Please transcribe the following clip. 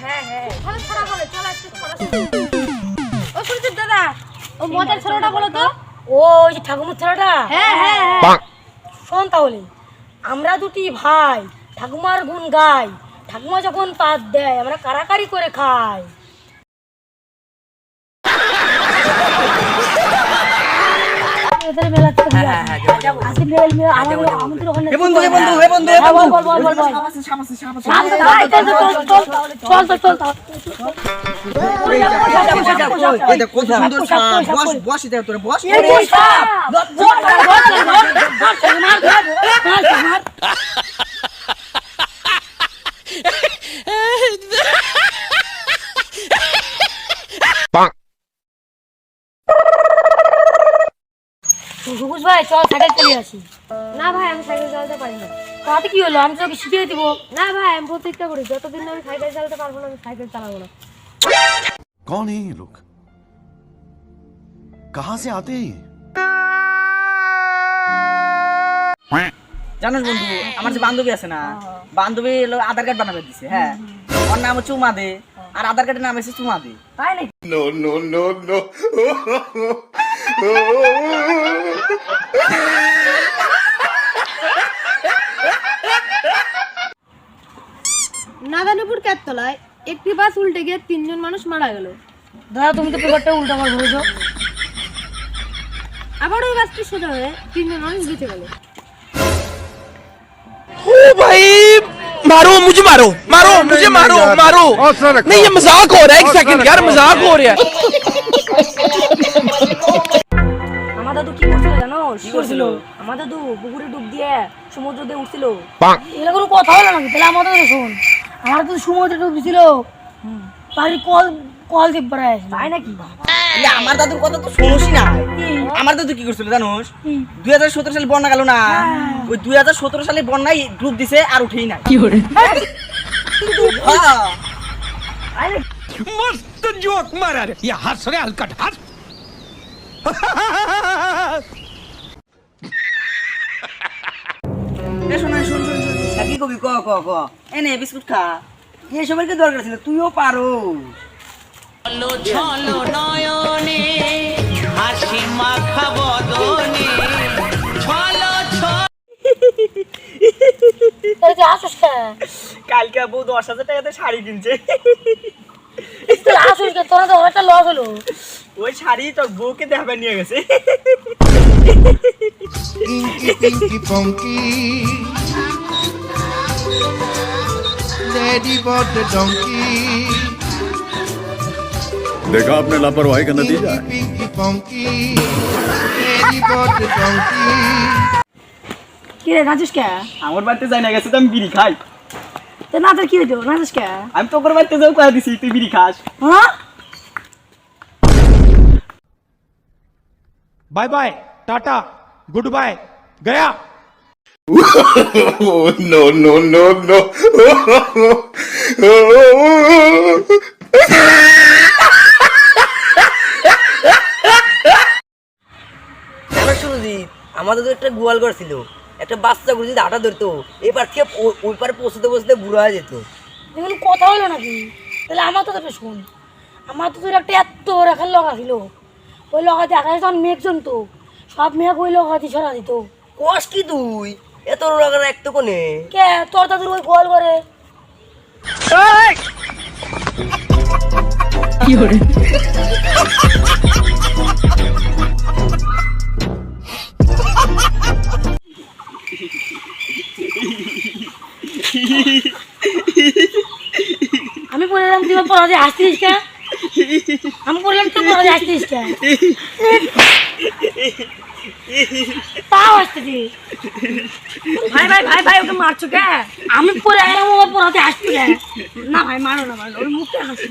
হ্যাঁ হ্যাঁ ভালো ছড়া বলে চল আজকে ছড়া শুনি। ও সুরজিৎ দাদা ও মজার ছড়াটা বলো তো। ও ওই যে ঠাকুমার ছড়াটা? হ্যাঁ হ্যাঁ হ্যাঁ শোন তাহলে। আমরা দুটি ভাই ঠাকুমার গুণ গাই, ঠাকুমা যখন পাত দেয় আমরা কারাকারি করে খাই। সুকুশ ভাই চল সাইকেল চালিয়ে আসি। না ভাই আমি সাইকেল চালাতে পারি না। তাতে কি হলো, আমি তোকে শিখিয়ে দিব। না ভাই আমি প্রতিজ্ঞা করি যতদিন না আমি সাইকেল চালাতে পারবো না আমি সাইকেল চালাবো না। कौन है ये लोग? कहां से आते हैं ये? জানোস বন্ধু আমার যে বান্ধবী আছে না, বান্ধবী আধার কার্ড বানাবে দিছে। হ্যাঁ ওর নাম হচ্ছে উমা দে, আর আধার কার্ডের নাম হচ্ছে চুমা দে। তাই নাকি? No, no, no, no. নাদানীপুর কেতলায় একটি বাস উল্টে গিয়ে 3 জন মানুষ মারা গেল। দাদা তুমি তো পেপারটা উল্টা করে ধরেছো। আবার ওই বাসটি সোজা হয়ে 3 জন মানুষ বেঁচে গেল। ओ भाई मारो मुझे, मारो मारो मुझे, मारो मारो। नहीं ये मजाक हो रहा है, एक सेकंड यार मजाक हो रहा है। আমার দাদু কি করছিল জানো? কি করছিল? আমার দাদু পুকুরে ডুব দিয়ে সমুদ্র দিয়ে উঠছিল। এগুলো কোনো কথা হলো নাকি? তাহলে আমার দাদু শোন, আমার তো সমুদ্রে ডুব দিছিল, বাড়ির কল কল চেক করে আসলো। তাই নাকি? আমার দাদুর কথা তো শুনোসই না। আমার দাদু কি করছিল জানোস? 2017 সালে বন্যা গেল না, ওই 2017 সালে বন্যায় ডুব দিছে আর উঠেই নাই। কি করে? मस्त जोक मारा रे, ये हंस रे हलकट हंस। শোন শোন শোন শোন, কি কবি? ক ক ক এনে বিস্কুট খা। এই সবাইকে দরকার ছিল, তুইও পারো। চলো চলো নয়নে হাসি মাখা বদনে চলো তাই যে আসুস কে? কালকে বউ 10,000 টাকাতে শাড়ি কিনছে। তুই আসুস কে? তোরা তো একটা লস হলো। ওই শাড়ি তোর বউকে দেখাবে নিয়ে গেছে। Inky Pinky Ponky, Daddy bought the donkey. देखा आपने लापरवाही का नतीजा है। Pinky Ponky, Daddy bought the donkey. কি রে নাচিস কে? আমার বাড়িতে যাই না, গেছে তো আমি বিড়ি খাই। তো না তোর কি হইতো? নাচিস কে? আমি তোর বাড়িতে যাও কয়া দিছি, তুই বিড়ি খাস। হ্যাঁ bye bye tata goodbye गया। Oh, no, no, no, no. আমাদের তো একটা গোয়াল ঘর ছিল, একটা বাচ্চা গুলো যদি আটা ধরতো এবার থেকে ওই পারে পৌঁছতে পৌঁছতে বুড়ো হয়ে যেত। এগুলো কথা হলো নাকি? তাহলে আমার তো তোকে শোন, আমার তো তোর একটা এত রেখার লগা ছিল, ওই লগাতে আকাশে তখন মেঘ জমতো, সব মেঘ ওই লগাতে ছড়া দিত। কোষ কি তুই এত রকম একটা কোনে? কে তোর দাদুর ওই গোয়াল করে? আমি বললাম তুই পড়াতে হাসতিস কে? আমি বললাম তুই পড়াতে হাসতিস কে? তাও হাসতেছি। ভাই ভাই ভাই ভাই ওকে মারছো কে? আমি পড়ে গেলাম ও পড়াতে হাসছি কে? না ভাই মারো না, মারো ওর মুখে হাসি।